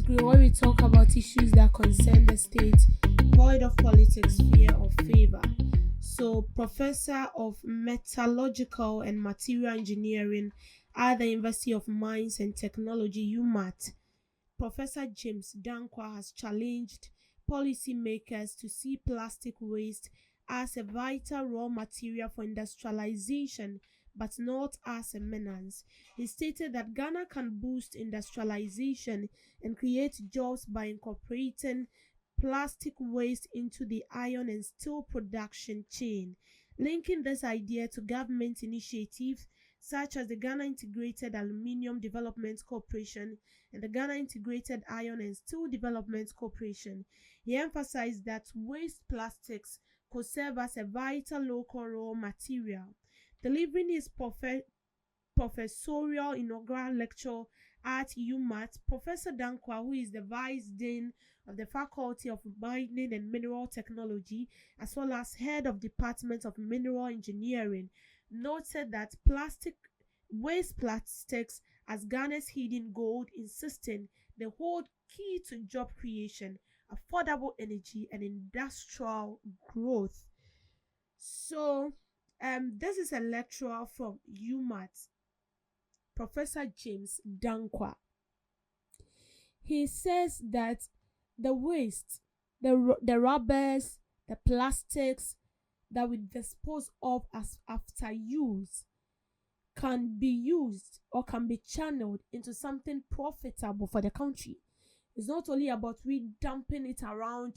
Degree, where we talk about issues that concern the state, void of politics, fear, or favor. So, Professor of Metallurgical and Material Engineering at the University of Mines and Technology, UMAT, Professor James Dankwah has challenged policymakers to see plastic waste as a vital raw material for industrialization, but not as a menace. He stated that Ghana can boost industrialization and create jobs by incorporating plastic waste into the iron and steel production chain, linking this idea to government initiatives such as the Ghana Integrated Aluminium Development Corporation and the Ghana Integrated Iron and Steel Development Corporation. He emphasized that waste plastics could serve as a vital local raw material. Delivering his professorial inaugural lecture at UMAT, Professor Dankwah, who is the Vice Dean of the Faculty of Mining and Mineral Technology, as well as Head of Department of Mineral Engineering, noted that waste plastics as Ghana's hidden gold, insisting they hold key to job creation, affordable energy, and industrial growth. So, this is a lecturer from UMAT, Professor James Dankwah. He says that the waste, the rubbers, the plastics that we dispose of as after use can be used or can be channeled into something profitable for the country. It's not only about we dumping it around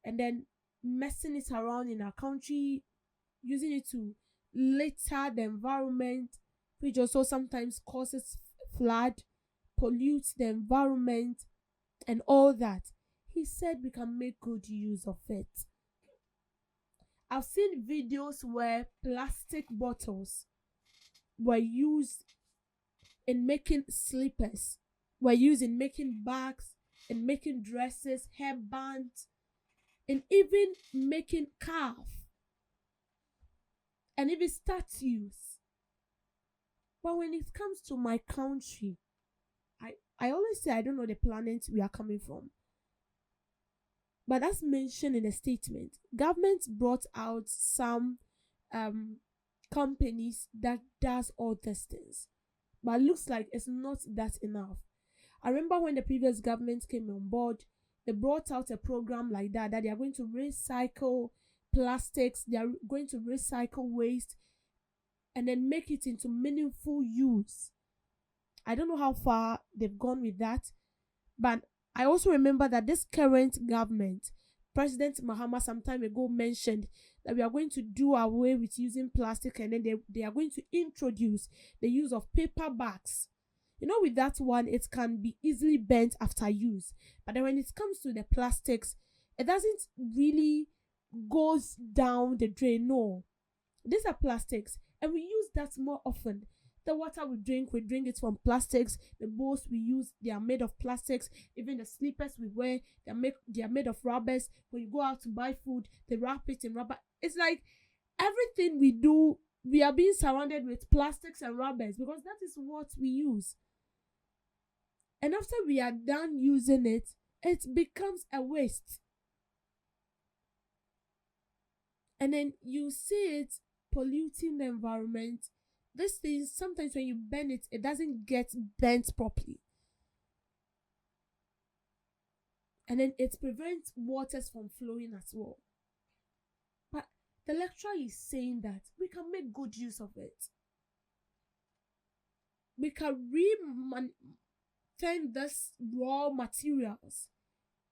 and then messing it around in our country, using it to litter the environment, which also sometimes causes flood, pollutes the environment, and all that. He said we can make good use of it. I've seen videos where plastic bottles were used in making slippers, were used in making bags, in making dresses, hairbands, and even making scarves, and even statues. But when it comes to my country, I always say I don't know the planet we are coming from. But as mentioned in the statement, government brought out some companies that does all these things. But it looks like it's not that enough. I remember when the previous government came on board, they brought out a program like that they are going to recycle plastics, they are going to recycle waste, and then make it into meaningful use. I don't know how far they've gone with that, but I also remember that this current government, President Mahama some time ago mentioned that we are going to do away with using plastic, and then they are going to introduce the use of paper bags. With that one, it can be easily bent after use. But then when it comes to the plastics, it doesn't really goes down the drain. No. These are plastics, and we use that more often. The water we drink it from plastics. The bowls we use, they are made of plastics. Even the slippers we wear, they are made of rubbers. When you go out to buy food, they wrap it in rubber. It's like everything we do, we are being surrounded with plastics and rubbers because that is what we use. And after we are done using it, it becomes a waste. And then you see it polluting the environment. This thing, sometimes when you burn it, it doesn't get burnt properly. And then it prevents waters from flowing as well. But the lecturer is saying that we can make good use of it. We can turn these raw materials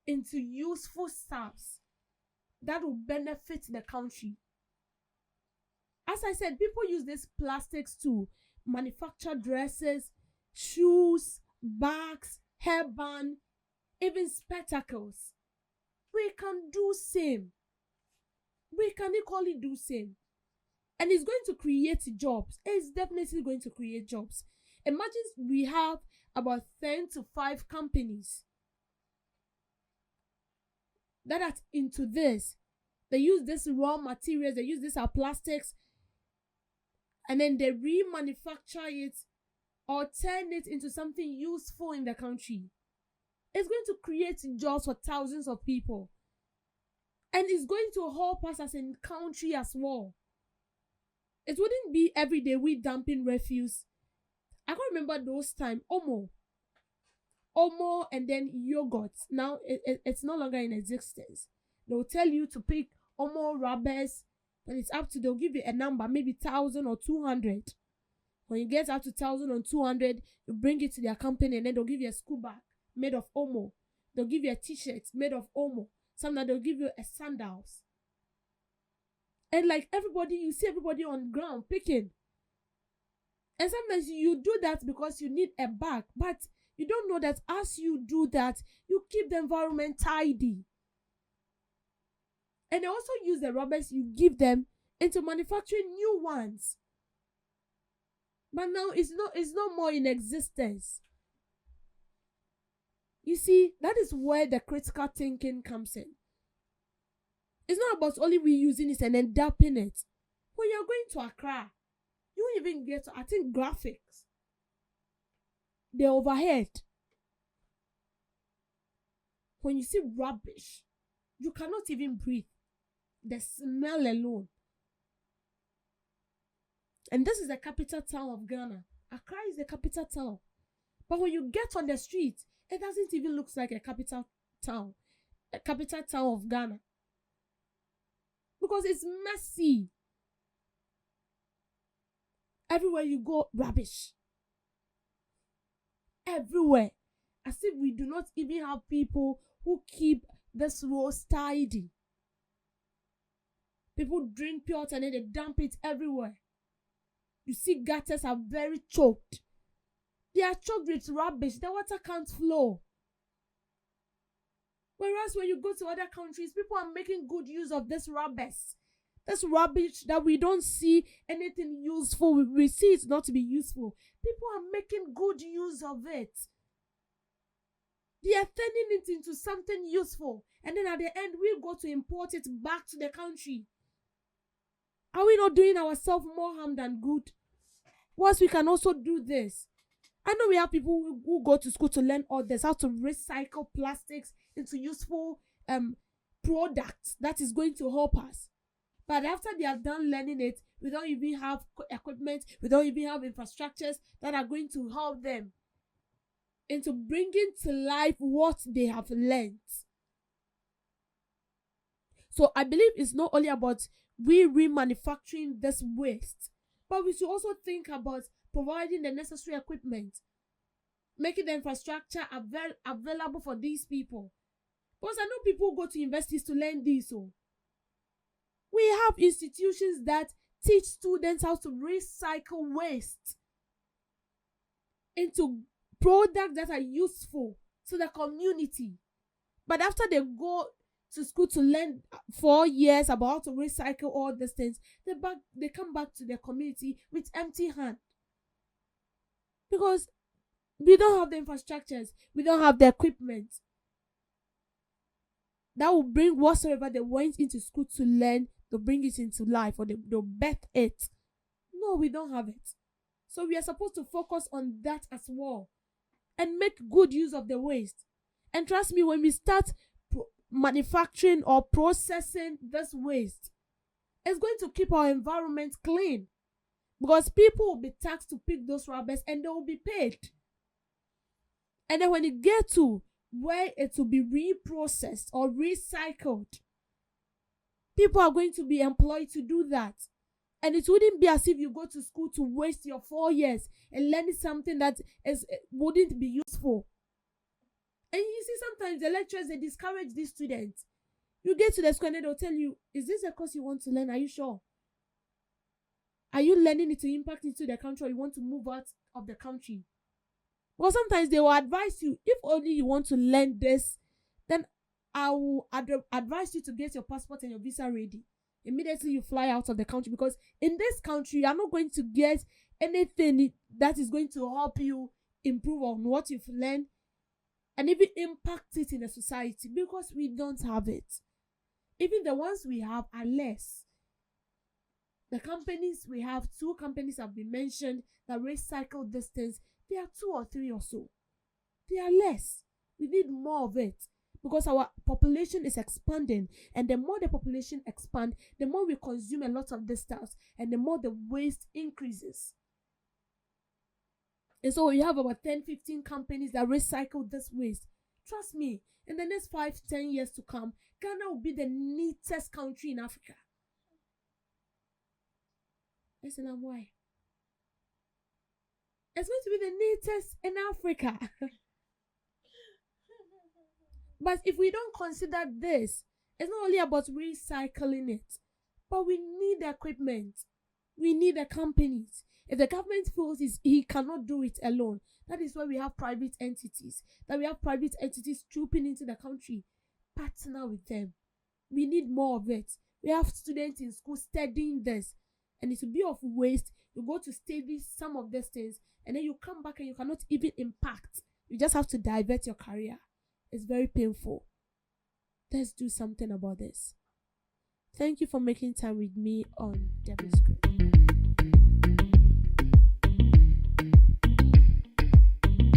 into useful stuffs that will benefit the country. As I said, people use these plastics to manufacture dresses, shoes, bags, hairband, even spectacles. We can do same. We can equally do same. And it's going to create jobs. It's definitely going to create jobs. Imagine we have about 10 to 5 companies that are into this. They use this raw materials, they use these plastics, and then they remanufacture it or turn it into something useful in the country. It's going to create jobs for thousands of people. And it's going to help us as a country as well. It wouldn't be every day we dumping refuse. I can't remember those time. Omo, and then yogurt. Now it's no longer in existence. They'll tell you to pick Omo rubbers, and it's up to, they'll give you a number, maybe 1,000 or 200. When you get up to 1,000 or 200, you bring it to their company, and then they'll give you a school bag made of Omo. They'll give you a t-shirt made of Omo. Sometimes they'll give you a sandals. And like everybody, you see everybody on ground picking. And sometimes you do that because you need a bag. But you don't know that as you do that, you keep the environment tidy. And they also use the rubbers you give them into manufacturing new ones. But now it's no more in existence. You see, that is where the critical thinking comes in. It's not about only reusing it and then dumping it. When you're going to Accra, you won't even get to, I think, graphics. The overhead. When you see rubbish, you cannot even breathe. The smell alone. And this is the capital town of Ghana. Accra is the capital town. But when you get on the street, it doesn't even look like a capital town. A capital town of Ghana. Because it's messy. Everywhere you go, rubbish. Everywhere. As if we do not even have people who keep this roads tidy. People drink pure water and then they dump it everywhere. You see gutters are very choked. They are choked with rubbish. The water can't flow. Whereas when you go to other countries, people are making good use of this rubbish. This rubbish that we don't see anything useful. We see it not to be useful. People are making good use of it. They are turning it into something useful. And then at the end, we go to import it back to the country. Are we not doing ourselves more harm than good? Once we can also do this. I know we have people who go to school to learn all this, how to recycle plastics into useful products that is going to help us. But after they are done learning it, we don't even have equipment, we don't even have infrastructures that are going to help them into bringing to life what they have learned. So I believe it's not only about we remanufacturing this waste, but we should also think about providing the necessary equipment, making the infrastructure available for these people. Because I know people go to universities to learn this. So we have institutions that teach students how to recycle waste into products that are useful to the community. But after they go to school to learn 4 years about how to recycle all these things, they come back to their community with empty hand. Because we don't have the infrastructures, we don't have the equipment that will bring whatsoever they went into school to learn, to bring it into life, or they'll birth it. No, we don't have it. So we are supposed to focus on that as well and make good use of the waste. And trust me, when we start manufacturing or processing this waste, it's going to keep our environment clean. Because people will be taxed to pick those rubbers and they will be paid. And then when it gets to where it will be reprocessed or recycled, people are going to be employed to do that. And it wouldn't be as if you go to school to waste your 4 years and learning something that wouldn't be useful. And you see, sometimes the lecturers, they discourage these students. You get to the school and they'll tell you, is this a course you want to learn? Are you sure? Are you learning it to impact into the country, or you want to move out of the country? Well, sometimes they will advise you, if only you want to learn this, then I will advise you to get your passport and your visa ready. Immediately you fly out of the country, because in this country, you are not going to get anything that is going to help you improve on what you've learned and even impact it in the society, because we don't have it. Even the ones we have are less. The companies we have, 2 companies have been mentioned that recycle these things. They are 2 or 3 or so. They are less. We need more of it because our population is expanding, and the more the population expand, the more we consume a lot of this stuff, and the more the waste increases. And so we have about 10, 15 companies that recycle this waste. Trust me, in the next 5, 10 years to come, Ghana will be the neatest country in Africa. Listen, why? It's going to be the neatest in Africa. But if we don't consider this, it's not only about recycling it, but we need the equipment. We need the companies. If the government feels he cannot do it alone, that is why we have private entities. That we have private entities trooping into the country. Partner with them. We need more of it. We have students in school studying this, and it will be of waste. You go to study some of these things, and then you come back and you cannot even impact. You just have to divert your career. It's very painful. Let's do something about this. Thank you for making time with me on Debbie's Group.